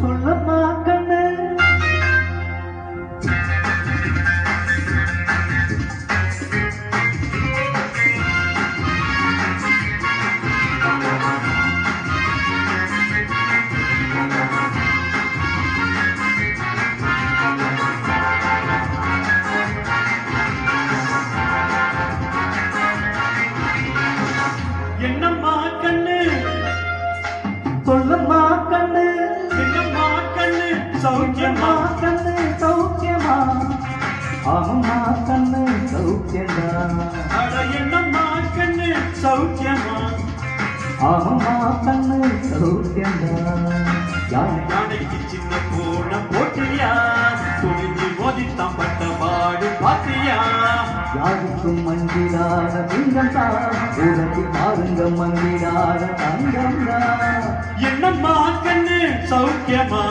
சொல்லம்மா கண்ணு என்னம்மா கண்ணு சொல்லம்மா கண்ணு என்னம்மா கண்ணு சௌக்கியமா கண்ணு சௌக்கியமா ஆமம்மா கண்ணு சௌக்கியமா அட என்னம்மா கண்ணு சௌக்கியமா ஆமம்மா கண்ணு சௌக்கியமா யானைக்கு சின்ன பூன போட்டியா துணிஞ்சு மோதித்தான் பட்ட பாடு பாத்தியா யாருக்கும் மங்கிடாத சிங்கம் தான் உலகில் பாருங்க மங்கிடாத தங்கம் தான் என்னம்மா கண்ணு சௌக்கியமா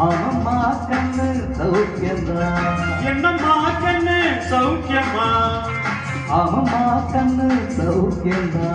ஆமம்மா கண்ணு சௌக்கியமா என்னம்மா கண்ணு சௌக்கியமா ஆமம்மா கண்ணு சௌக்கியமா